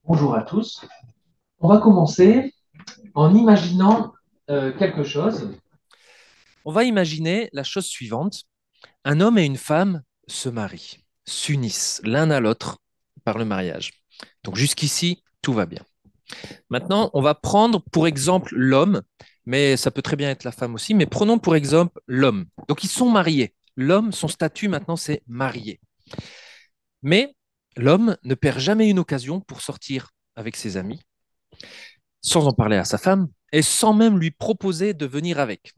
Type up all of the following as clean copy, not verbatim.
Bonjour à tous. On va commencer en imaginant quelque chose. On va imaginer la chose suivante. Un homme et une femme se marient, s'unissent l'un à l'autre par le mariage. Donc jusqu'ici, tout va bien. Maintenant, on va prendre pour exemple l'homme, mais ça peut très bien être la femme aussi, mais prenons pour exemple l'homme. Donc ils sont mariés. L'homme, son statut maintenant, c'est marié. Mais l'homme ne perd jamais une occasion pour sortir avec ses amis, sans en parler à sa femme et sans même lui proposer de venir avec.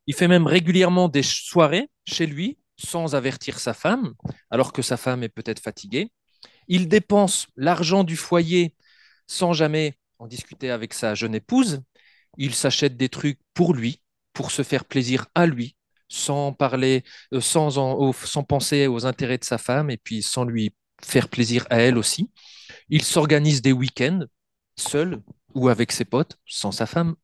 Il fait même régulièrement des soirées chez lui sans avertir sa femme, alors que sa femme est peut-être fatiguée. Il dépense l'argent du foyer sans jamais en discuter avec sa jeune épouse. Il s'achète des trucs pour lui, pour se faire plaisir à lui, sans parler, sans penser aux intérêts de sa femme et puis sans lui faire plaisir à elle aussi. Il s'organise des week-ends seul ou avec ses potes, sans sa femme.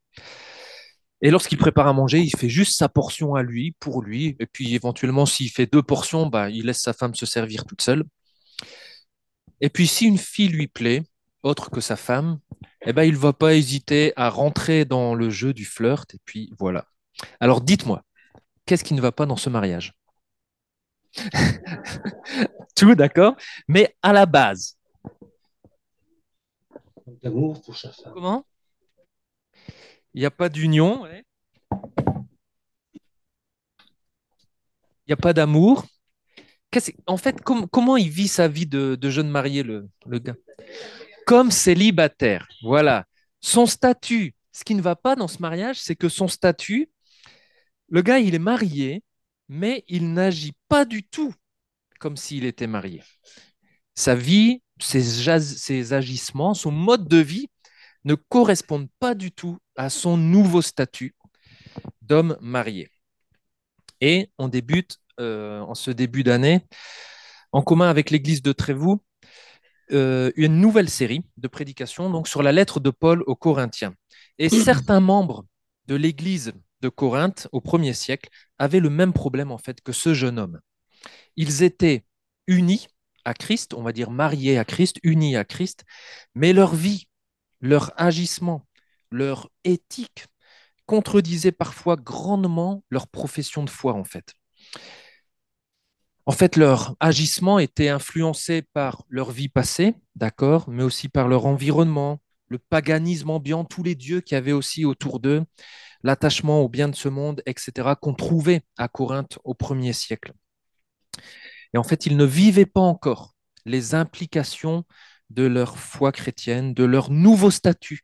Et lorsqu'il prépare à manger, il fait juste sa portion à lui, pour lui. Et puis éventuellement, s'il fait deux portions, bah, il laisse sa femme se servir toute seule. Et puis si une fille lui plaît, autre que sa femme, eh ben, il ne va pas hésiter à rentrer dans le jeu du flirt. Et puis voilà. Alors dites-moi, qu'est-ce qui ne va pas dans ce mariage? Tout d'accord. Mais à la base, D'amour pour sa femme. comment? Il n'y a pas d'union, ouais. Il n'y a pas d'amour. En fait, comment il vit sa vie de jeune marié, le gars? Comme célibataire. Voilà. Son statut, ce qui ne va pas dans ce mariage, c'est que son statut, le gars, il est marié, mais il n'agit pas du tout comme s'il était marié. Sa vie, ses agissements, son mode de vie ne correspondent pas du tout à son nouveau statut d'homme marié. Et on débute en ce début d'année, en commun avec l'Église de Trévoux, une nouvelle série de prédications donc, sur la lettre de Paul aux Corinthiens. Et certains membres de l'Église de Corinthe au 1er siècle avaient le même problème en fait que ce jeune homme. Ils étaient unis à Christ, on va dire mariés à Christ, unis à Christ, mais leur vie, leur agissement, leur éthique contredisaient parfois grandement leur profession de foi en fait. En fait, leur agissement était influencé par leur vie passée, d'accord, mais aussi par leur environnement, le paganisme ambiant, tous les dieux qui avaient aussi autour d'eux, l'attachement aux biens de ce monde, etc., qu'on trouvait à Corinthe au 1er siècle. Et en fait, ils ne vivaient pas encore les implications de leur foi chrétienne, de leur nouveau statut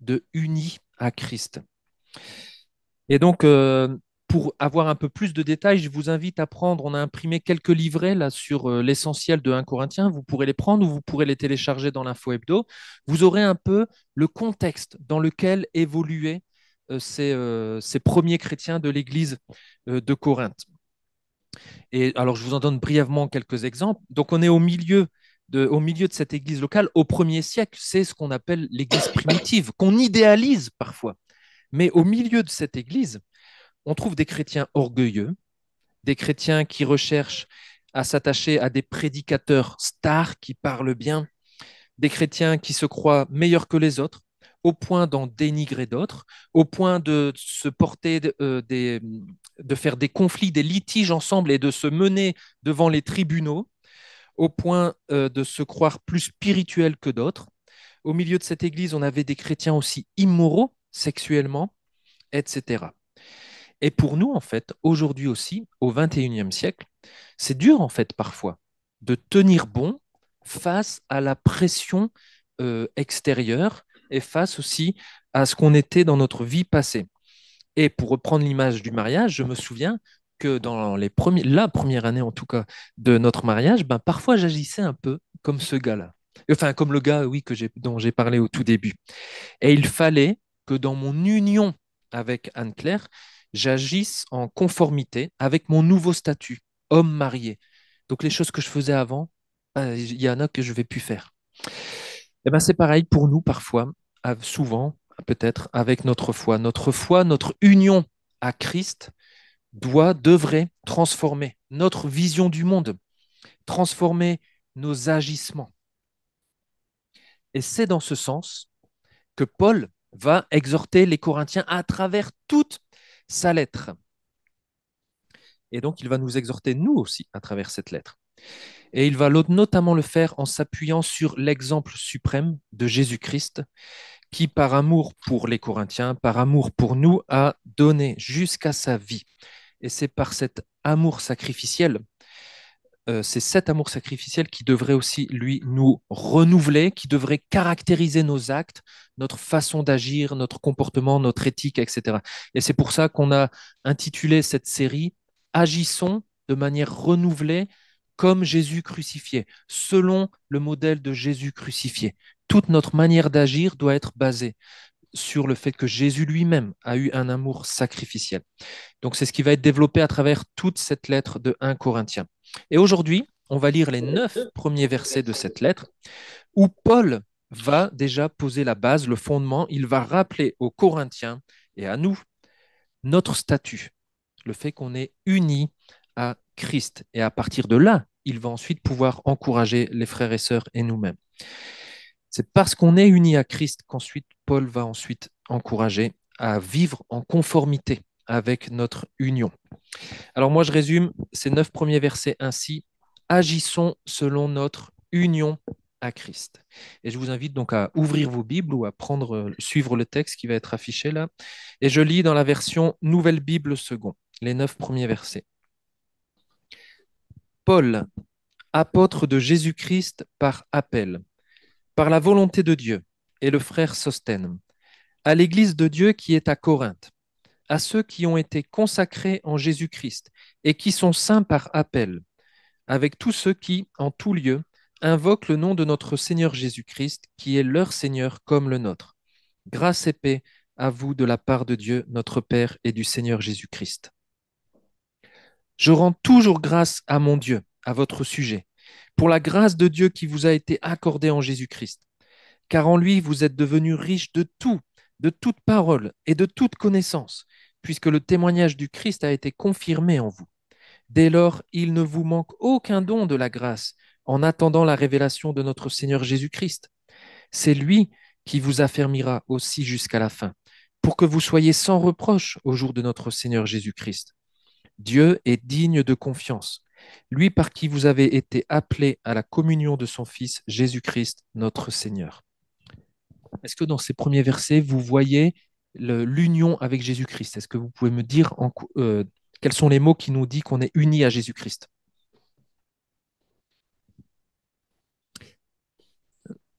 de unis à Christ. Et donc, pour avoir un peu plus de détails, je vous invite à prendre, on a imprimé quelques livrets là sur l'essentiel de 1 Corinthiens, vous pourrez les prendre ou vous pourrez les télécharger dans l'info hebdo. Vous aurez un peu le contexte dans lequel évoluaient ces premiers chrétiens de l'église de Corinthe. Et alors, je vous en donne brièvement quelques exemples. Donc, on est au milieu de cette église locale au 1er siècle. C'est ce qu'on appelle l'église primitive, qu'on idéalise parfois. Mais au milieu de cette église, on trouve des chrétiens orgueilleux, des chrétiens qui recherchent à s'attacher à des prédicateurs stars qui parlent bien, des chrétiens qui se croient meilleurs que les autres, au point d'en dénigrer d'autres, au point de se porter de faire des conflits, des litiges ensemble et de se mener devant les tribunaux, au point de se croire plus spirituels que d'autres. Au milieu de cette église, on avait des chrétiens aussi immoraux sexuellement, etc. Et pour nous, en fait, aujourd'hui aussi, au 21e siècle, c'est dur, en fait, parfois, de tenir bon face à la pression extérieure et face aussi à ce qu'on était dans notre vie passée. Et pour reprendre l'image du mariage, je me souviens que dans la première année, en tout cas, de notre mariage, ben, parfois j'agissais un peu comme ce gars-là. Enfin, comme le gars, oui, dont j'ai parlé au tout début. Et il fallait que dans mon union avec Anne-Claire, j'agisse en conformité avec mon nouveau statut, homme marié. Donc les choses que je faisais avant, il y en a que je ne vais plus faire. Et ben c'est pareil pour nous parfois, souvent peut-être avec notre foi. Notre foi, notre union à Christ devrait transformer notre vision du monde, transformer nos agissements. Et c'est dans ce sens que Paul va exhorter les Corinthiens à travers toute sa lettre. Et donc, il va nous exhorter, nous aussi, à travers cette lettre. Et il va notamment le faire en s'appuyant sur l'exemple suprême de Jésus-Christ, qui, par amour pour les Corinthiens, par amour pour nous, a donné jusqu'à sa vie. Et c'est par cet amour sacrificiel, c'est cet amour sacrificiel qui devrait aussi, lui, nous renouveler, qui devrait caractériser nos actes, notre façon d'agir, notre comportement, notre éthique, etc. Et c'est pour ça qu'on a intitulé cette série Agissons de manière renouvelée comme Jésus crucifié, selon le modèle de Jésus crucifié. Toute notre manière d'agir doit être basée sur le fait que Jésus lui-même a eu un amour sacrificiel. Donc c'est ce qui va être développé à travers toute cette lettre de 1 Corinthiens. Et aujourd'hui, on va lire les 9 premiers versets de cette lettre où Paul va déjà poser la base, le fondement. Il va rappeler aux Corinthiens et à nous notre statut, le fait qu'on est unis à Christ. Et à partir de là, il va ensuite pouvoir encourager les frères et sœurs et nous-mêmes. C'est parce qu'on est unis à Christ qu'ensuite Paul va ensuite encourager à vivre en conformité avec notre union. Alors moi, je résume ces 9 premiers versets ainsi. Agissons selon notre union à Christ. Et je vous invite donc à ouvrir vos Bibles ou à suivre le texte qui va être affiché là. Et je lis dans la version Nouvelle Bible second, les 9 premiers versets. Paul, apôtre de Jésus-Christ par appel, par la volonté de Dieu, et le frère Sostène, à l'Église de Dieu qui est à Corinthe, à ceux qui ont été consacrés en Jésus-Christ et qui sont saints par appel, avec tous ceux qui, en tout lieu, invoquent le nom de notre Seigneur Jésus-Christ, qui est leur Seigneur comme le nôtre. Grâce et paix à vous de la part de Dieu, notre Père et du Seigneur Jésus-Christ. Je rends toujours grâce à mon Dieu, à votre sujet, pour la grâce de Dieu qui vous a été accordée en Jésus-Christ, car en lui vous êtes devenus riches de toute parole et de toute connaissance, puisque le témoignage du Christ a été confirmé en vous. Dès lors, il ne vous manque aucun don de la grâce en attendant la révélation de notre Seigneur Jésus-Christ. C'est lui qui vous affermira aussi jusqu'à la fin, pour que vous soyez sans reproche au jour de notre Seigneur Jésus-Christ. Dieu est digne de confiance, lui par qui vous avez été appelés à la communion de son Fils Jésus-Christ, notre Seigneur. Est-ce que dans ces premiers versets, vous voyez l'union avec Jésus-Christ? Est-ce que vous pouvez me dire quels sont les mots qui nous disent qu'on est unis à Jésus-Christ?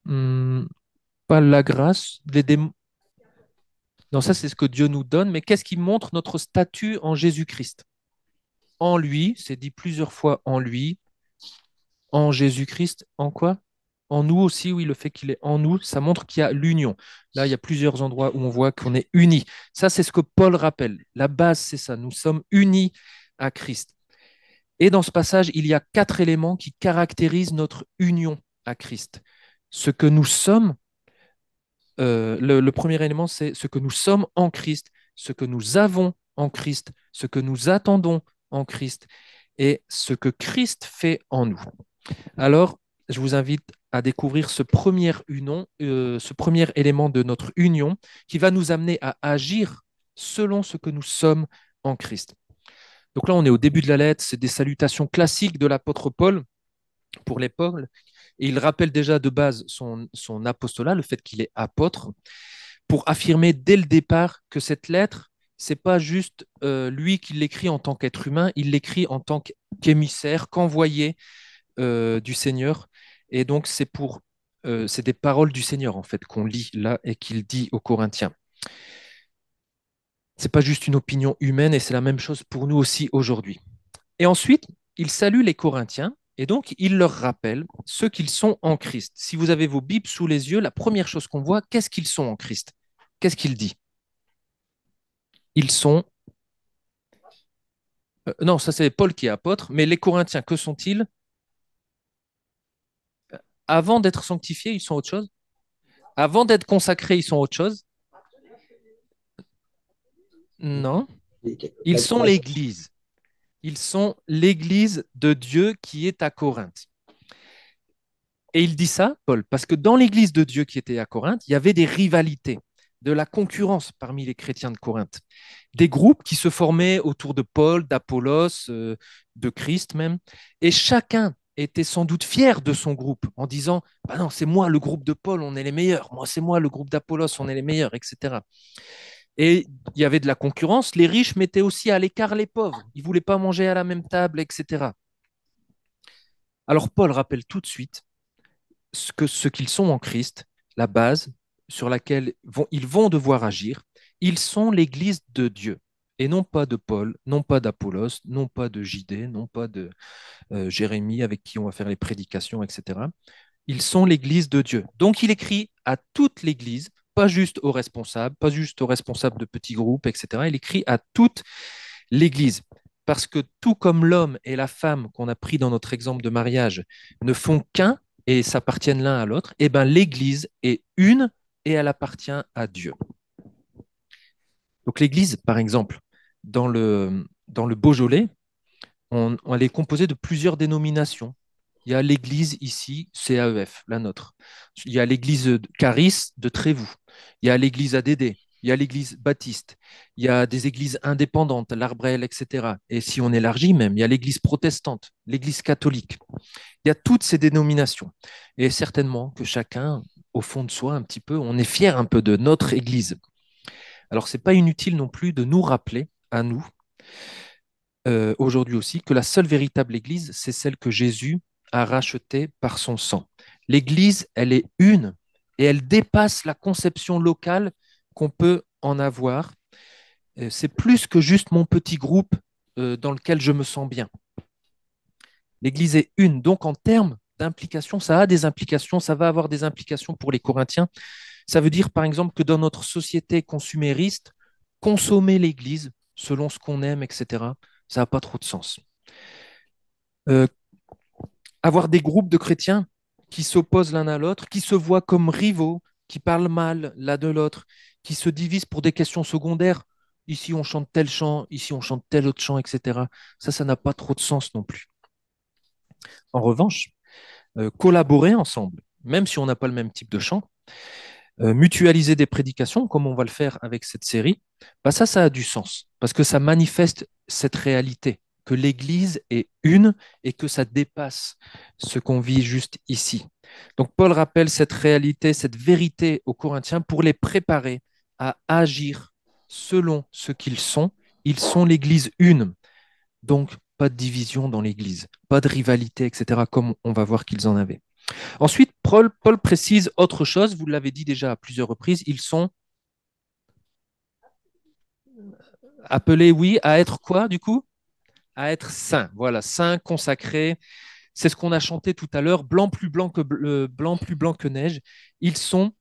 Hmm, pas la grâce, non, ça c'est ce que Dieu nous donne, mais qu'est-ce qui montre notre statut en Jésus-Christ? En lui, c'est dit plusieurs fois en lui, en Jésus-Christ, en quoi? En nous aussi, oui, le fait qu'il est en nous, ça montre qu'il y a l'union. Là, il y a plusieurs endroits où on voit qu'on est unis. Ça, c'est ce que Paul rappelle. La base, c'est ça. Nous sommes unis à Christ. Et dans ce passage, il y a 4 éléments qui caractérisent notre union à Christ. Ce que nous sommes, le premier élément, c'est ce que nous sommes en Christ, ce que nous avons en Christ, ce que nous attendons en Christ et ce que Christ fait en nous. Alors, je vous invite à découvrir ce premier élément de notre union qui va nous amener à agir selon ce que nous sommes en Christ. Donc là, on est au début de la lettre, c'est des salutations classiques de l'apôtre Paul pour les Paul, et il rappelle déjà de base son apostolat, le fait qu'il est apôtre, pour affirmer dès le départ que cette lettre, c'est pas juste lui qui l'écrit en tant qu'être humain, il l'écrit en tant qu'émissaire, qu'envoyé du Seigneur. Et donc, c'est des paroles du Seigneur, en fait, qu'on lit là et qu'il dit aux Corinthiens. C'est pas juste une opinion humaine et c'est la même chose pour nous aussi aujourd'hui. Et ensuite, il salue les Corinthiens et donc il leur rappelle ce qu'ils sont en Christ. Si vous avez vos Bibles sous les yeux, la première chose qu'on voit, qu'est-ce qu'ils sont en Christ? Qu'est-ce qu'il dit? Ils sont... non, ça c'est Paul qui est apôtre, mais les Corinthiens, que sont-ils? Avant d'être sanctifiés, ils sont autre chose. Avant d'être consacrés, ils sont autre chose. Non, ils sont l'Église. Ils sont l'Église de Dieu qui est à Corinthe. Et il dit ça, Paul, parce que dans l'église de Dieu qui était à Corinthe, il y avait des rivalités, de la concurrence parmi les chrétiens de Corinthe. Des groupes qui se formaient autour de Paul, d'Apollos, de Christ même. Et chacun était sans doute fier de son groupe en disant, bah non, c'est moi le groupe de Paul, on est les meilleurs. Moi, c'est moi le groupe d'Apollos, on est les meilleurs, etc. Et il y avait de la concurrence. Les riches mettaient aussi à l'écart les pauvres. Ils ne voulaient pas manger à la même table, etc. Alors Paul rappelle tout de suite ce qu'ils sont en Christ, la base sur laquelle ils vont devoir agir. Ils sont l'Église de Dieu et non pas de Paul, non pas d'Apollos, non pas de J.D., non pas de Jérémie avec qui on va faire les prédications, etc. Ils sont l'Église de Dieu. Donc il écrit à toute l'Église, pas juste aux responsables, pas juste aux responsables de petits groupes, etc. Il écrit à toute l'Église. Parce que tout comme l'homme et la femme qu'on a pris dans notre exemple de mariage ne font qu'un et s'appartiennent l'un à l'autre, eh ben l'Église est une et elle appartient à Dieu. Donc l'Église, par exemple, dans le Beaujolais, elle est composée de plusieurs dénominations. Il y a l'église ici, CAEF, la nôtre. Il y a l'église Caris de Trévoux. Il y a l'église ADD. Il y a l'église baptiste. Il y a des églises indépendantes, l'Arbrel, etc. Et si on élargit même, il y a l'église protestante, l'église catholique. Il y a toutes ces dénominations. Et certainement que chacun, au fond de soi, un petit peu, on est fier un peu de notre église. Alors, ce n'est pas inutile non plus de nous rappeler, à nous, aujourd'hui aussi, que la seule véritable Église, c'est celle que Jésus a rachetée par son sang. L'Église, elle est une et elle dépasse la conception locale qu'on peut en avoir. C'est plus que juste mon petit groupe dans lequel je me sens bien. L'Église est une, donc en termes d'implication, ça a des implications, ça va avoir des implications pour les Corinthiens. Ça veut dire, par exemple, que dans notre société consumériste, consommer l'Église selon ce qu'on aime, etc., ça n'a pas trop de sens. Euh, Avoir des groupes de chrétiens qui s'opposent l'un à l'autre, qui se voient comme rivaux, qui parlent mal l'un de l'autre, qui se divisent pour des questions secondaires. Ici, on chante tel chant, ici, on chante tel autre chant, etc. Ça n'a pas trop de sens non plus. En revanche, collaborer ensemble, même si on n'a pas le même type de chant, mutualiser des prédications, comme on va le faire avec cette série, bah ça a du sens, parce que ça manifeste cette réalité, que l'Église est une et que ça dépasse ce qu'on vit juste ici. Donc Paul rappelle cette réalité, cette vérité aux Corinthiens pour les préparer à agir selon ce qu'ils sont. Ils sont l'Église une, donc pas de division dans l'Église, pas de rivalité, etc., comme on va voir qu'ils en avaient. Ensuite, Paul précise autre chose, vous l'avez dit déjà à plusieurs reprises, ils sont appelés, oui, à être quoi du coup? À être saints. Voilà, saints, consacrés. C'est ce qu'on a chanté tout à l'heure, blanc plus blanc que neige. Ils sont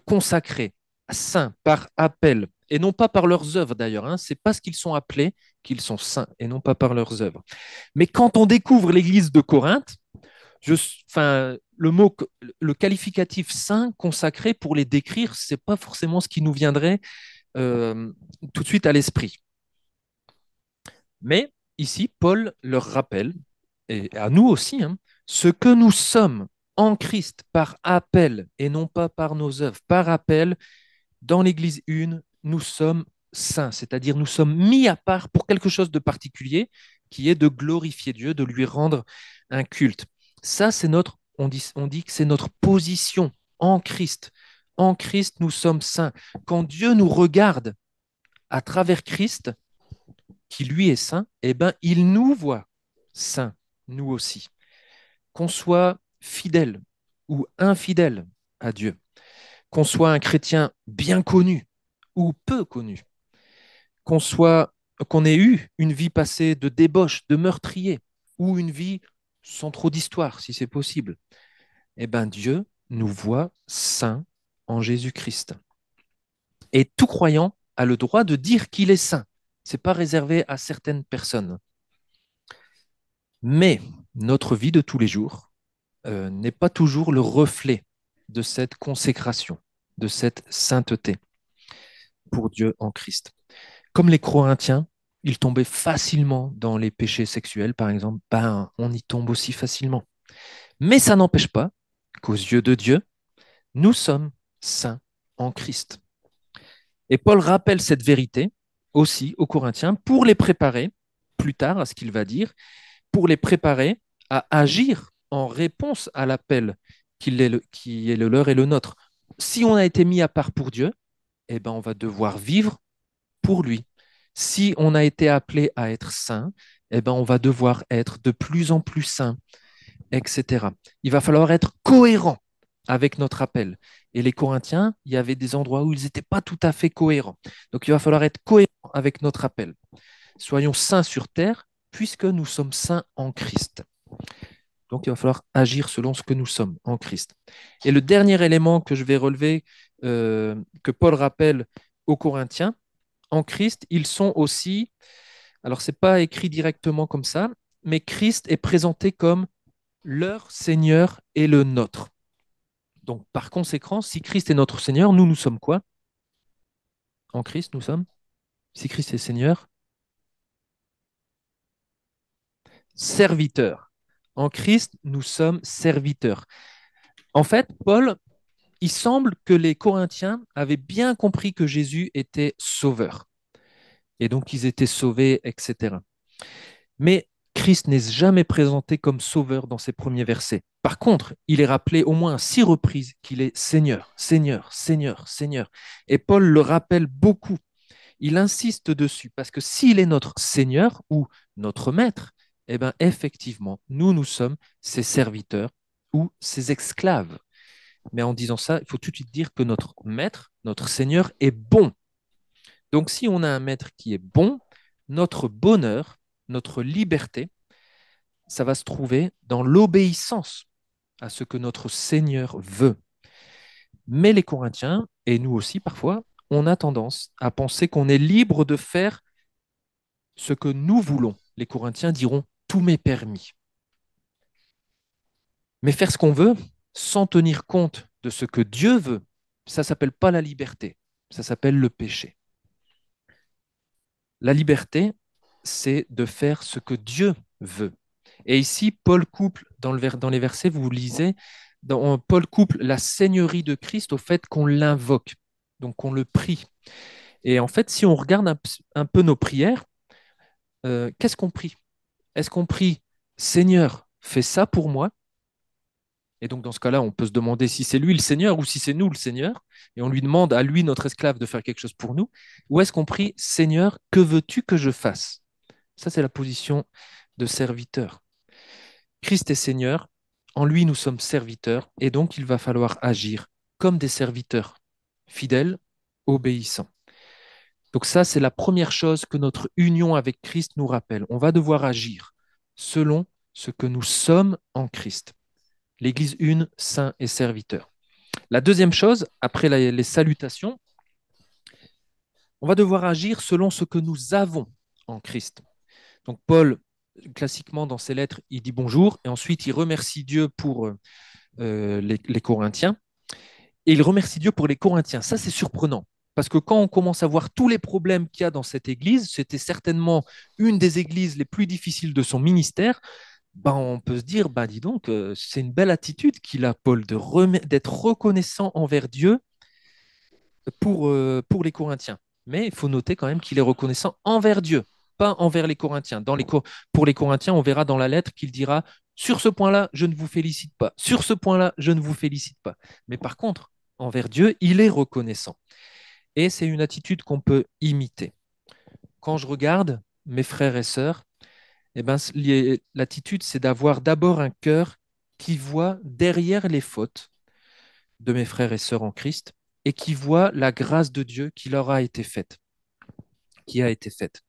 consacrés, saints par appel, et non pas par leurs œuvres d'ailleurs. Hein. C'est parce qu'ils sont appelés qu'ils sont saints, et non pas par leurs œuvres. Mais quand on découvre l'église de Corinthe, enfin, le qualificatif saint, consacré, pour les décrire, c'est pas forcément ce qui nous viendrait euh, tout de suite à l'esprit. Mais ici, Paul leur rappelle, et à nous aussi, hein, ce que nous sommes en Christ par appel et non pas par nos œuvres. Par appel, dans l'Église une, nous sommes saints, c'est-à-dire nous sommes mis à part pour quelque chose de particulier, qui est de glorifier Dieu, de lui rendre un culte. Ça, on dit que c'est notre position en Christ. En Christ, nous sommes saints. Quand Dieu nous regarde à travers Christ, qui lui est saint, eh ben, il nous voit saints, nous aussi. Qu'on soit fidèle ou infidèle à Dieu, qu'on soit un chrétien bien connu ou peu connu, qu'on soit, qu'on ait eu une vie passée de débauche, de meurtrier, ou une vie sans trop d'histoire, si c'est possible, eh ben Dieu nous voit saints en Jésus-Christ. Et tout croyant a le droit de dire qu'il est saint. C'est pas réservé à certaines personnes. Mais notre vie de tous les jours n'est pas toujours le reflet de cette consécration, de cette sainteté pour Dieu en Christ. Comme les Corinthiens, ils tombaient facilement dans les péchés sexuels, par exemple, ben, on y tombe aussi facilement. Mais ça n'empêche pas qu'aux yeux de Dieu, nous sommes saints en Christ. Et Paul rappelle cette vérité aussi aux Corinthiens pour les préparer plus tard à ce qu'il va dire, pour les préparer à agir en réponse à l'appel qui est le leur et le nôtre. Si on a été mis à part pour Dieu, eh ben on va devoir vivre pour lui. Si on a été appelé à être saint, eh ben on va devoir être de plus en plus saint, etc. Il va falloir être cohérent avec notre appel. Et les Corinthiens, il y avait des endroits où ils n'étaient pas tout à fait cohérents. Donc il va falloir être cohérent avec notre appel. Soyons saints sur terre, puisque nous sommes saints en Christ. Donc il va falloir agir selon ce que nous sommes en Christ. Et le dernier élément que je vais relever, que Paul rappelle aux Corinthiens, en Christ, ils sont aussi, alors c'est pas écrit directement comme ça, mais Christ est présenté comme leur Seigneur et le nôtre. Donc par conséquent, si Christ est notre Seigneur, nous, nous sommes quoi? En Christ, nous sommes, si Christ est Seigneur, serviteurs. En Christ, nous sommes serviteurs. En fait, Paul, il semble que les Corinthiens avaient bien compris que Jésus était sauveur. Et donc, ils étaient sauvés, etc. Mais Christ n'est jamais présenté comme sauveur dans ses premiers versets. Par contre, il est rappelé au moins à 6 reprises qu'il est Seigneur, Seigneur, Seigneur, Seigneur. Et Paul le rappelle beaucoup. Il insiste dessus parce que s'il est notre Seigneur ou notre Maître, eh bien, effectivement, nous sommes ses serviteurs ou ses esclaves. Mais en disant ça, il faut tout de suite dire que notre Maître, notre Seigneur est bon. Donc si on a un Maître qui est bon, notre bonheur, notre liberté, ça va se trouver dans l'obéissance à ce que notre Seigneur veut. Mais les Corinthiens, et nous aussi parfois, on a tendance à penser qu'on est libre de faire ce que nous voulons. Les Corinthiens diront tout m'est permis. Mais faire ce qu'on veut sans tenir compte de ce que Dieu veut, ça s'appelle pas la liberté, ça s'appelle le péché. La liberté, c'est de faire ce que Dieu veut. Et ici, Paul couple, dans les versets, vous lisez, Paul couple la seigneurie de Christ au fait qu'on l'invoque, donc qu'on le prie. Et en fait, si on regarde un peu nos prières, qu'est-ce qu'on prie? Est-ce qu'on prie Seigneur, fais ça pour moi? Et donc, dans ce cas-là, on peut se demander si c'est lui le Seigneur ou si c'est nous le Seigneur. Et on lui demande à lui, notre esclave, de faire quelque chose pour nous. Ou est-ce qu'on prie Seigneur, que veux-tu que je fasse? Ça, c'est la position de serviteur. Christ est Seigneur, en lui nous sommes serviteurs, et donc il va falloir agir comme des serviteurs, fidèles, obéissants. Donc ça, c'est la première chose que notre union avec Christ nous rappelle. On va devoir agir selon ce que nous sommes en Christ. L'Église une, saint et serviteur. La deuxième chose, après les salutations, on va devoir agir selon ce que nous avons en Christ. Donc Paul, classiquement dans ses lettres, il dit bonjour et ensuite il remercie Dieu pour les Corinthiens et il remercie Dieu pour les Corinthiens. Ça, c'est surprenant parce que quand on commence à voir tous les problèmes qu'il y a dans cette église, c'était certainement une des églises les plus difficiles de son ministère. Ben, on peut se dire, ben, dis donc, c'est une belle attitude qu'il a, Paul, d'être reconnaissant envers Dieu pour les Corinthiens. Mais il faut noter quand même qu'il est reconnaissant envers Dieu, pas envers les Corinthiens. Pour les Corinthiens, on verra dans la lettre qu'il dira, sur ce point-là, je ne vous félicite pas. Sur ce point-là, je ne vous félicite pas. Mais par contre, envers Dieu, il est reconnaissant. Et c'est une attitude qu'on peut imiter. Quand je regarde mes frères et sœurs, eh ben, l'attitude, c'est d'avoir d'abord un cœur qui voit derrière les fautes de mes frères et sœurs en Christ et qui voit la grâce de Dieu qui leur a été faite, qui a été faite.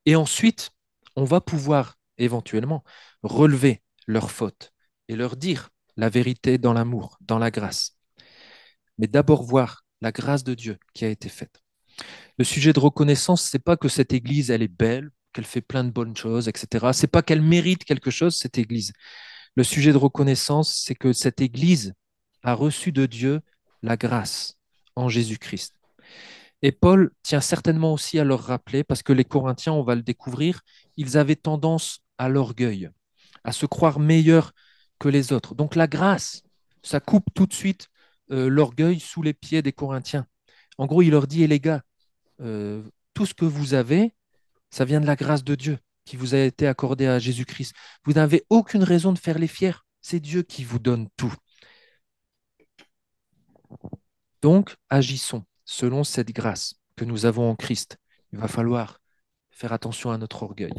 Et ensuite, on va pouvoir éventuellement relever leurs fautes et leur dire la vérité dans l'amour, dans la grâce. Mais d'abord voir la grâce de Dieu qui a été faite. Le sujet de reconnaissance, c'est pas que cette église, elle est belle, qu'elle fait plein de bonnes choses, etc. C'est pas qu'elle mérite quelque chose, cette église. Le sujet de reconnaissance, c'est que cette église a reçu de Dieu la grâce en Jésus-Christ. Et Paul tient certainement aussi à leur rappeler, parce que les Corinthiens, on va le découvrir, ils avaient tendance à l'orgueil, à se croire meilleurs que les autres. Donc la grâce Ça coupe tout de suite l'orgueil sous les pieds des Corinthiens. En gros, il leur dit, les gars, euh, tout ce que vous avez, ça vient de la grâce de Dieu qui vous a été accordée à Jésus-Christ. Vous n'avez aucune raison de faire les fiers. C'est Dieu qui vous donne tout. Donc, agissons selon cette grâce que nous avons en Christ. Il va falloir faire attention à notre orgueil.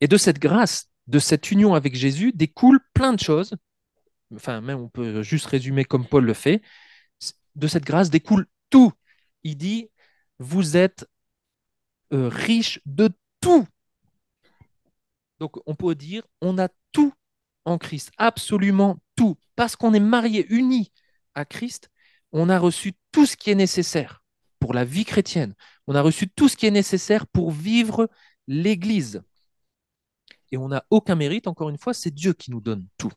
Et de cette grâce, de cette union avec Jésus, découle plein de choses. Enfin, même on peut juste résumer comme Paul le fait. De cette grâce découle tout. Il dit, vous êtes riches de tout. Donc, on peut dire, on a tout en Christ, absolument tout. Parce qu'on est marié, uni à Christ, on a reçu tout ce qui est nécessaire pour la vie chrétienne. On a reçu tout ce qui est nécessaire pour vivre l'Église. Et on n'a aucun mérite, encore une fois, c'est Dieu qui nous donne tout.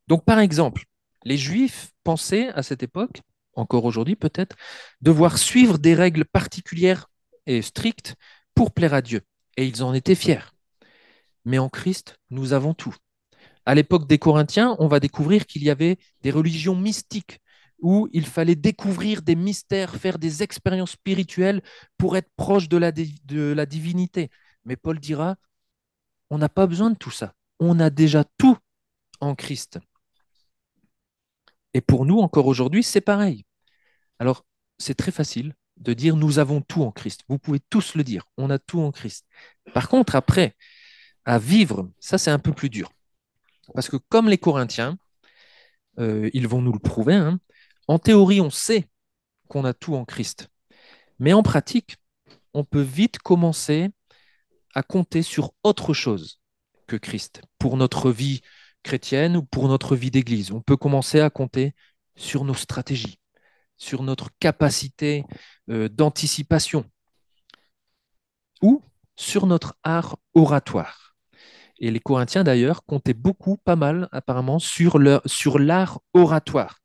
Donc, par exemple, les Juifs pensaient à cette époque, encore aujourd'hui peut-être, devoir suivre des règles particulières et strictes pour plaire à Dieu. Et ils en étaient fiers. Mais en Christ, nous avons tout. À l'époque des Corinthiens, on va découvrir qu'il y avait des religions mystiques où il fallait découvrir des mystères, faire des expériences spirituelles pour être proche de la divinité. Mais Paul dira, on n'a pas besoin de tout ça. On a déjà tout en Christ. Et pour nous, encore aujourd'hui, c'est pareil. Alors, c'est très facile de dire nous avons tout en Christ. Vous pouvez tous le dire, on a tout en Christ. Par contre, après, à vivre, ça c'est un peu plus dur. Parce que comme les Corinthiens, ils vont nous le prouver, hein, en théorie, on sait qu'on a tout en Christ. Mais en pratique, on peut vite commencer à compter sur autre chose que Christ pour notre vie chrétienne ou pour notre vie d'église. On peut commencer à compter sur nos stratégies, sur notre capacité d'anticipation ou sur notre art oratoire. Et les Corinthiens, d'ailleurs, comptaient beaucoup, pas mal, apparemment, sur l'art oratoire.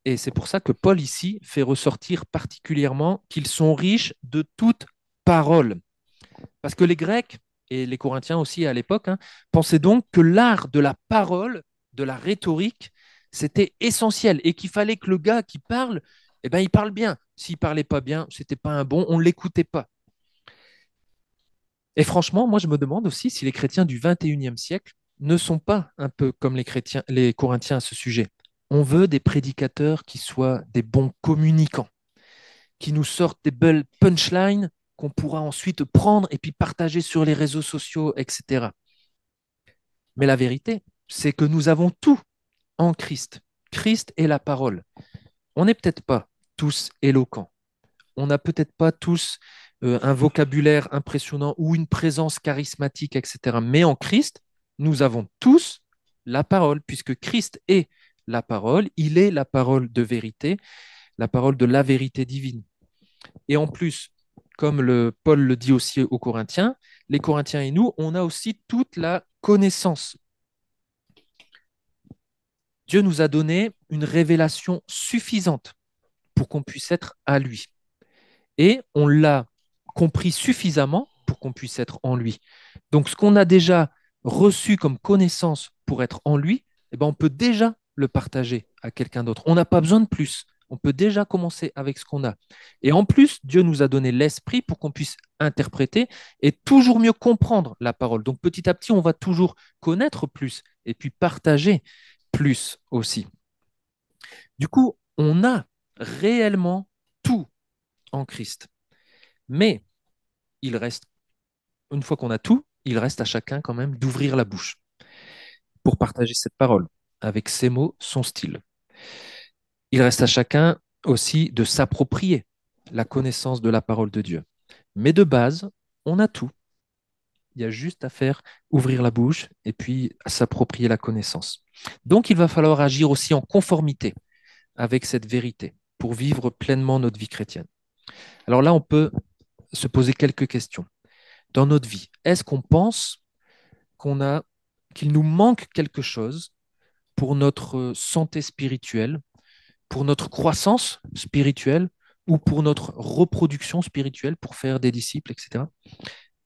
Et c'est pour ça que Paul, ici, fait ressortir particulièrement qu'ils sont riches de toute parole. Parce que les Grecs, et les Corinthiens aussi à l'époque, hein, pensaient donc que l'art de la parole, de la rhétorique, c'était essentiel et qu'il fallait que le gars qui parle, eh ben, il parle bien. S'il parlait pas bien, c'était pas un bon, on ne l'écoutait pas. Et franchement, moi, je me demande aussi si les chrétiens du 21e siècle ne sont pas un peu comme les Corinthiens à ce sujet. On veut des prédicateurs qui soient des bons communicants, qui nous sortent des belles punchlines qu'on pourra ensuite prendre et puis partager sur les réseaux sociaux, etc. Mais la vérité, c'est que nous avons tout en Christ. Christ est la parole. On n'est peut-être pas tous éloquents. On n'a peut-être pas tous un vocabulaire impressionnant ou une présence charismatique, etc. Mais en Christ, nous avons tous la parole, puisque Christ est la parole, il est la parole de vérité, la parole de la vérité divine. Et en plus, comme Paul le dit aussi aux Corinthiens, les Corinthiens et nous, on a aussi toute la connaissance. Dieu nous a donné une révélation suffisante pour qu'on puisse être à lui. Et on l'a compris suffisamment pour qu'on puisse être en lui. Donc, ce qu'on a déjà reçu comme connaissance pour être en lui, eh ben, on peut déjà le partager à quelqu'un d'autre. On n'a pas besoin de plus. On peut déjà commencer avec ce qu'on a. Et en plus, Dieu nous a donné l'esprit pour qu'on puisse interpréter et toujours mieux comprendre la parole. Donc, petit à petit, on va toujours connaître plus et puis partager plus aussi. Du coup, on a réellement tout en Christ. Mais il reste, une fois qu'on a tout, il reste à chacun quand même d'ouvrir la bouche pour partager cette parole avec ses mots, son style. Il reste à chacun aussi de s'approprier la connaissance de la parole de Dieu. Mais de base, on a tout. Il y a juste à faire ouvrir la bouche et puis à s'approprier la connaissance. Donc, il va falloir agir aussi en conformité avec cette vérité pour vivre pleinement notre vie chrétienne. Alors là, on peut se poser quelques questions. Dans notre vie, est-ce qu'on pense qu'il nous manque quelque chose pour notre santé spirituelle, pour notre croissance spirituelle ou pour notre reproduction spirituelle pour faire des disciples, etc.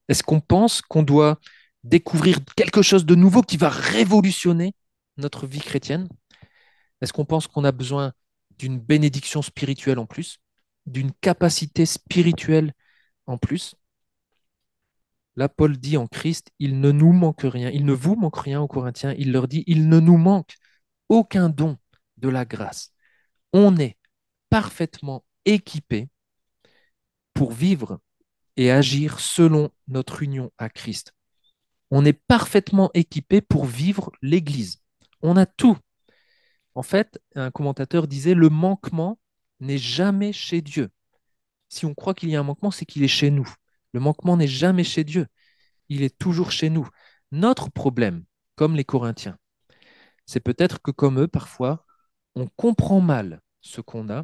Est-ce qu'on pense qu'on doit découvrir quelque chose de nouveau qui va révolutionner notre vie chrétienne? Est-ce qu'on pense qu'on a besoin d'une bénédiction spirituelle en plus, d'une capacité spirituelle en plus? Là, Paul dit en Christ, il ne nous manque rien, il ne vous manque rien aux Corinthiens, il leur dit, il ne nous manque aucun don de la grâce. On est parfaitement équipé pour vivre et agir selon notre union à Christ. On est parfaitement équipé pour vivre l'Église. On a tout. En fait, un commentateur disait, le manquement n'est jamais chez Dieu. Si on croit qu'il y a un manquement, c'est qu'il est chez nous. Le manquement n'est jamais chez Dieu. Il est toujours chez nous. Notre problème, comme les Corinthiens, c'est peut-être que comme eux, parfois, on comprend mal ce qu'on a,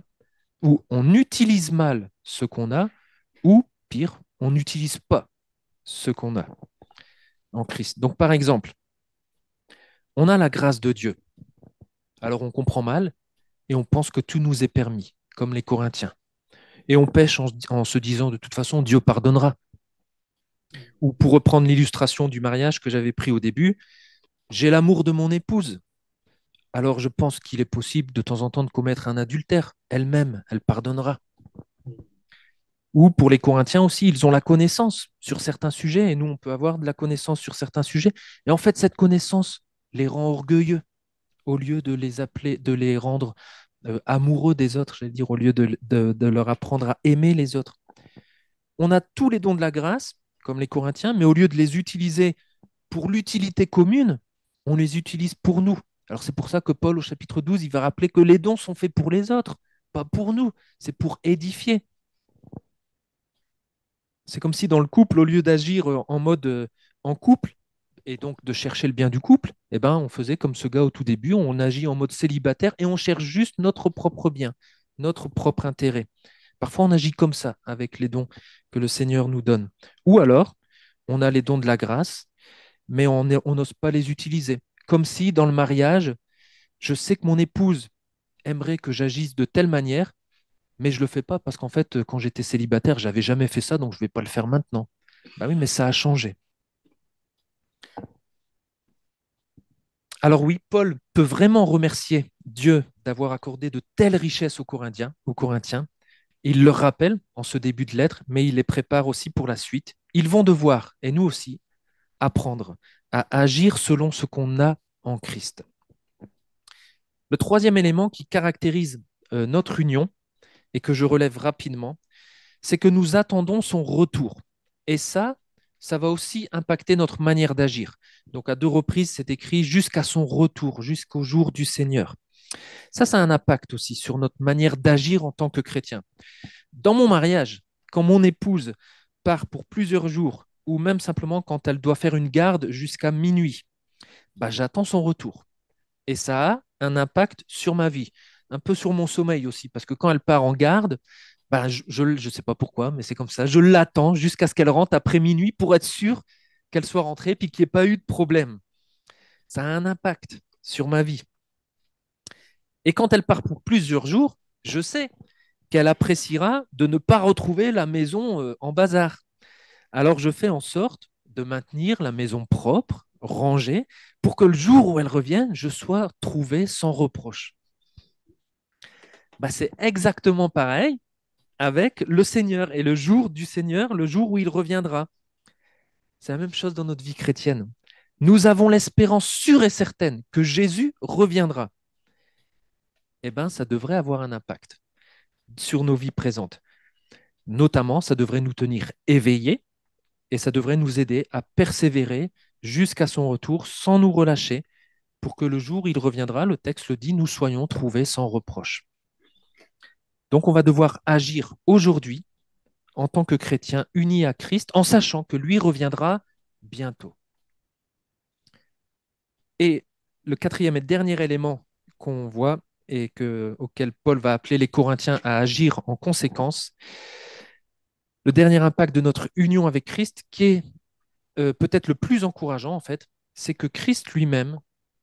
ou on utilise mal ce qu'on a, ou pire, on n'utilise pas ce qu'on a en Christ. Donc, par exemple, on a la grâce de Dieu. Alors, on comprend mal et on pense que tout nous est permis, comme les Corinthiens. Et on pêche en se disant, de toute façon, Dieu pardonnera. Ou pour reprendre l'illustration du mariage que j'avais pris au début, j'ai l'amour de mon épouse. Alors je pense qu'il est possible de temps en temps de commettre un adultère. Elle-même, elle pardonnera. Ou pour les Corinthiens aussi, ils ont la connaissance sur certains sujets et nous, on peut avoir de la connaissance sur certains sujets. Et en fait, cette connaissance les rend orgueilleux au lieu de les appeler, de les rendre amoureux des autres, j'allais dire, au lieu de leur apprendre à aimer les autres. On a tous les dons de la grâce, comme les Corinthiens, mais au lieu de les utiliser pour l'utilité commune, on les utilise pour nous. Alors c'est pour ça que Paul, au chapitre 12, il va rappeler que les dons sont faits pour les autres, pas pour nous. C'est pour édifier. C'est comme si dans le couple, au lieu d'agir en mode en couple, et donc de chercher le bien du couple, eh ben, on faisait comme ce gars au tout début, on agit en mode célibataire et on cherche juste notre propre bien, notre propre intérêt. Parfois, on agit comme ça avec les dons que le Seigneur nous donne. Ou alors, on a les dons de la grâce, mais on n'ose pas les utiliser. Comme si dans le mariage, je sais que mon épouse aimerait que j'agisse de telle manière, mais je ne le fais pas parce qu'en fait, quand j'étais célibataire, j'avais jamais fait ça, donc je ne vais pas le faire maintenant. Bah oui, mais ça a changé. Alors oui, Paul peut vraiment remercier Dieu d'avoir accordé de telles richesses aux Corinthiens. Il leur rappelle en ce début de lettre, mais il les prépare aussi pour la suite. Ils vont devoir, et nous aussi, apprendre à agir selon ce qu'on a en Christ. Le troisième élément qui caractérise notre union et que je relève rapidement, c'est que nous attendons son retour. Et ça va aussi impacter notre manière d'agir. Donc à deux reprises, c'est écrit jusqu'à son retour, jusqu'au jour du Seigneur. Ça a un impact aussi sur notre manière d'agir en tant que chrétien. Dans mon mariage, quand mon épouse part pour plusieurs jours, ou même simplement quand elle doit faire une garde jusqu'à minuit, bah, j'attends son retour. Et ça a un impact sur ma vie, un peu sur mon sommeil aussi, parce que quand elle part en garde, bah, je ne sais pas pourquoi, mais c'est comme ça, je l'attends jusqu'à ce qu'elle rentre après minuit pour être sûr qu'elle soit rentrée et qu'il n'y ait pas eu de problème. Ça a un impact sur ma vie. Et quand elle part pour plusieurs jours, je sais qu'elle appréciera de ne pas retrouver la maison en bazar. Alors je fais en sorte de maintenir la maison propre, rangée, pour que le jour où elle revienne, je sois trouvé sans reproche. Bah, c'est exactement pareil avec le Seigneur et le jour du Seigneur, le jour où il reviendra. C'est la même chose dans notre vie chrétienne. Nous avons l'espérance sûre et certaine que Jésus reviendra. Eh bien, ça devrait avoir un impact sur nos vies présentes. Notamment, ça devrait nous tenir éveillés et ça devrait nous aider à persévérer jusqu'à son retour sans nous relâcher pour que le jour où il reviendra, le texte le dit, nous soyons trouvés sans reproche. Donc, on va devoir agir aujourd'hui en tant que chrétiens unis à Christ en sachant que lui reviendra bientôt. Et le quatrième et dernier élément qu'on voit et auquel Paul va appeler les Corinthiens à agir en conséquence, le dernier impact de notre union avec Christ, qui est peut-être le plus encourageant en fait, c'est que Christ lui-même,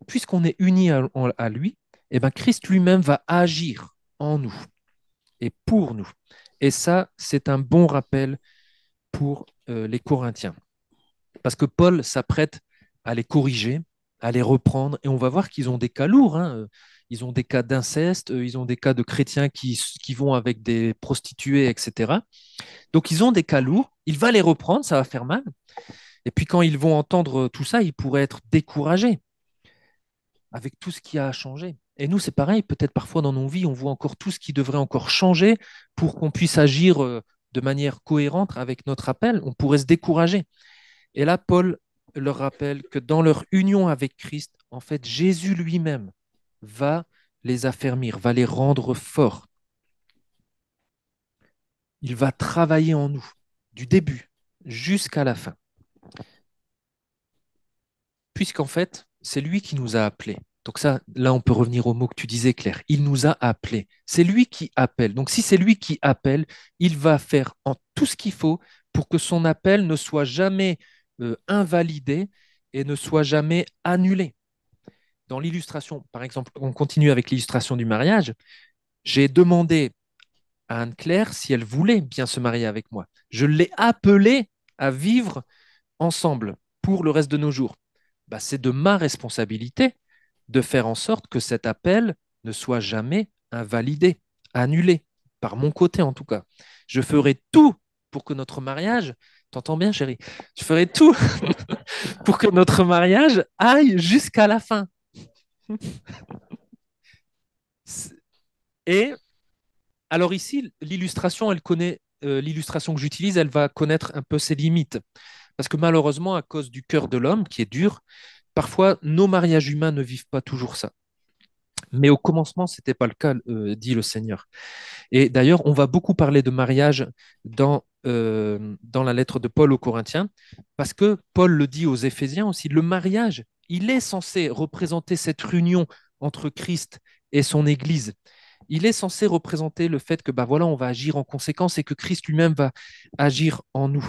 puisqu'on est unis à lui, eh ben Christ lui-même va agir en nous et pour nous. Et ça, c'est un bon rappel pour les Corinthiens. Parce que Paul s'apprête à les corriger, à les reprendre. Et on va voir qu'ils ont des cas lourds, hein. Ils ont des cas d'inceste, ils ont des cas de chrétiens qui vont avec des prostituées, etc. Donc ils ont des cas lourds. Il va les reprendre, ça va faire mal. Et puis quand ils vont entendre tout ça, ils pourraient être découragés avec tout ce qui a changé. Et nous, c'est pareil, peut-être parfois dans nos vies, on voit encore tout ce qui devrait encore changer pour qu'on puisse agir de manière cohérente avec notre appel. On pourrait se décourager. Et là, Paul leur rappelle que dans leur union avec Christ, en fait, Jésus lui-même va les affermir, va les rendre forts. Il va travailler en nous, du début jusqu'à la fin. Puisqu'en fait, c'est lui qui nous a appelés. Donc ça, là, on peut revenir au mot que tu disais, Claire. Il nous a appelés. C'est lui qui appelle. Donc si c'est lui qui appelle, il va faire en tout ce qu'il faut pour que son appel ne soit jamais invalidé et ne soit jamais annulé. Dans l'illustration, par exemple, on continue avec l'illustration du mariage. J'ai demandé à Anne-Claire si elle voulait bien se marier avec moi. Je l'ai appelée à vivre ensemble pour le reste de nos jours. Bah, c'est de ma responsabilité de faire en sorte que cet appel ne soit jamais invalidé, annulé, par mon côté en tout cas. Je ferai tout pour que notre mariage, t'entends bien chérie, je ferai tout pour que notre mariage aille jusqu'à la fin. Et alors ici, l'illustration, elle connaît, l'illustration que j'utilise, elle va connaître un peu ses limites. Parce que malheureusement, à cause du cœur de l'homme, qui est dur, parfois nos mariages humains ne vivent pas toujours ça. Mais au commencement, ce n'était pas le cas, dit le Seigneur. Et d'ailleurs, on va beaucoup parler de mariage dans la lettre de Paul aux Corinthiens, parce que Paul le dit aux Éphésiens aussi, le mariage, il est censé représenter cette union entre Christ et son Église. Il est censé représenter le fait que bah voilà, on va agir en conséquence et que Christ lui-même va agir en nous.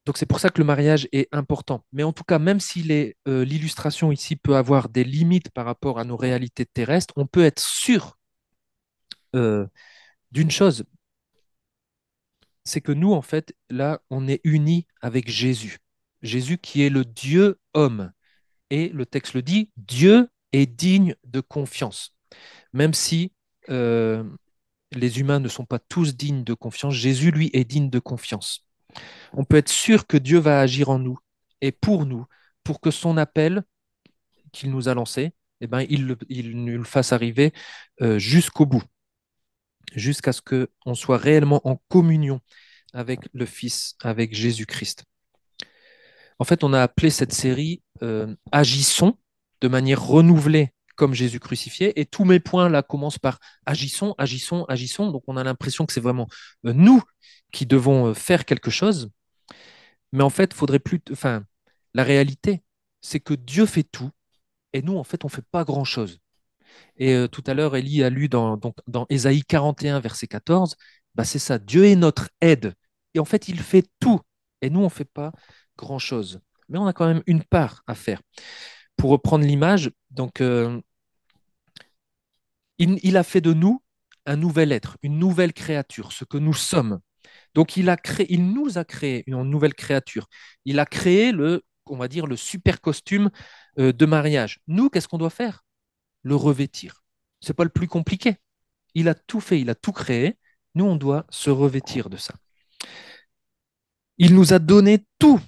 Donc c'est pour ça que le mariage est important. Mais en tout cas, même si l'illustration ici peut avoir des limites par rapport à nos réalités terrestres, on peut être sûr euh, d'une chose, c'est que nous, en fait, là, on est unis avec Jésus. Jésus qui est le Dieu homme. Et le texte le dit, Dieu est digne de confiance. Même si euh, les humains ne sont pas tous dignes de confiance, Jésus, lui, est digne de confiance. On peut être sûr que Dieu va agir en nous et pour nous, pour que son appel qu'il nous a lancé, eh ben, il nous le fasse arriver jusqu'au bout, jusqu'à ce qu'on soit réellement en communion avec le Fils, avec Jésus-Christ. En fait, on a appelé cette série Agissons de manière renouvelée comme Jésus crucifié. Et tous mes points là commencent par agissons, agissons, agissons. Donc on a l'impression que c'est vraiment nous qui devons faire quelque chose. Mais en fait, faudrait plus. Enfin, la réalité, c'est que Dieu fait tout et nous, en fait, on ne fait pas grand-chose. Et tout à l'heure, Elie a lu dans Ésaïe 41, verset 14, bah, c'est ça, Dieu est notre aide. Et en fait, il fait tout. Et nous, on ne fait pas grand-chose. Mais on a quand même une part à faire. Pour reprendre l'image, donc, il a fait de nous un nouvel être, une nouvelle créature, ce que nous sommes. Donc, il nous a créé une nouvelle créature. Il a créé on va dire, le super costume de mariage. Nous, qu'est-ce qu'on doit faire? Le revêtir. C'est pas le plus compliqué. Il a tout fait, il a tout créé. Nous, on doit se revêtir de ça. Il nous a donné tout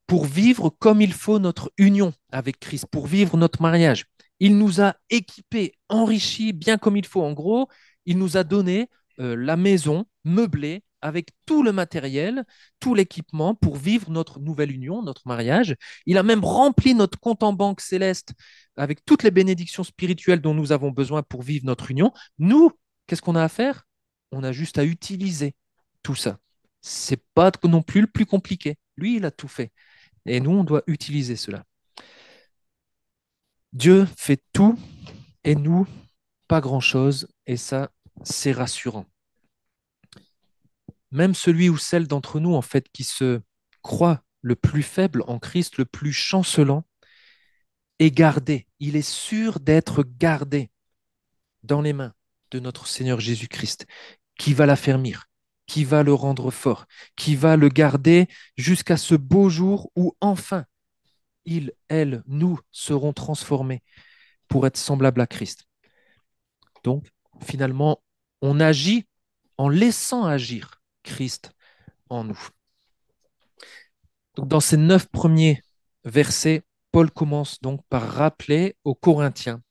pour vivre comme il faut notre union avec Christ, pour vivre notre mariage. Il nous a équipés, enrichis bien comme il faut. En gros, il nous a donné la maison meublée avec tout le matériel, tout l'équipement pour vivre notre nouvelle union, notre mariage. Il a même rempli notre compte en banque céleste avec toutes les bénédictions spirituelles dont nous avons besoin pour vivre notre union. Nous, qu'est-ce qu'on a à faire? On a juste à utiliser tout ça. C'est pas non plus le plus compliqué. Lui, il a tout fait. Et nous, on doit utiliser cela. Dieu fait tout et nous, pas grand-chose. Et ça, c'est rassurant. Même celui ou celle d'entre nous, en fait, qui se croit le plus faible en Christ, le plus chancelant, est gardé. Il est sûr d'être gardé dans les mains de notre Seigneur Jésus-Christ, qui va l'affermir, qui va le rendre fort, qui va le garder jusqu'à ce beau jour où enfin ils, elles, nous serons transformés pour être semblables à Christ. Donc, finalement, on agit en laissant agir Christ en nous. Donc, dans ces 9 premiers versets, Paul commence donc par rappeler aux Corinthiens,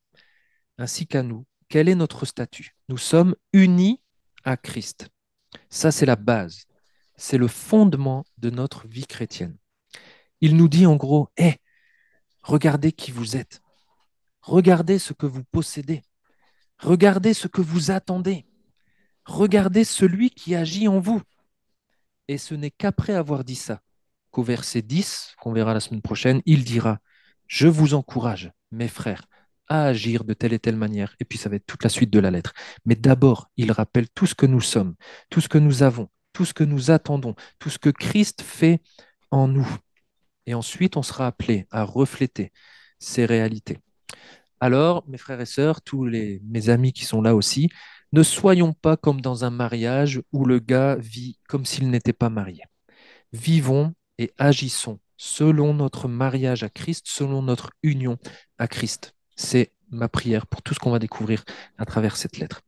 ainsi qu'à nous, quel est notre statut. Nous sommes unis à Christ. Ça, c'est la base. C'est le fondement de notre vie chrétienne. Il nous dit en gros, hé, regardez qui vous êtes. Regardez ce que vous possédez. Regardez ce que vous attendez. Regardez celui qui agit en vous. Et ce n'est qu'après avoir dit ça qu'au verset 10, qu'on verra la semaine prochaine, il dira, je vous encourage, mes frères, à agir de telle et telle manière. Et puis ça va être toute la suite de la lettre. Mais d'abord, il rappelle tout ce que nous sommes, tout ce que nous avons, tout ce que nous attendons, tout ce que Christ fait en nous. Et ensuite, on sera appelé à refléter ces réalités. Alors, mes frères et sœurs, mes amis qui sont là aussi, ne soyons pas comme dans un mariage où le gars vit comme s'il n'était pas marié. Vivons et agissons selon notre mariage à Christ, selon notre union à Christ. C'est ma prière pour tout ce qu'on va découvrir à travers cette lettre.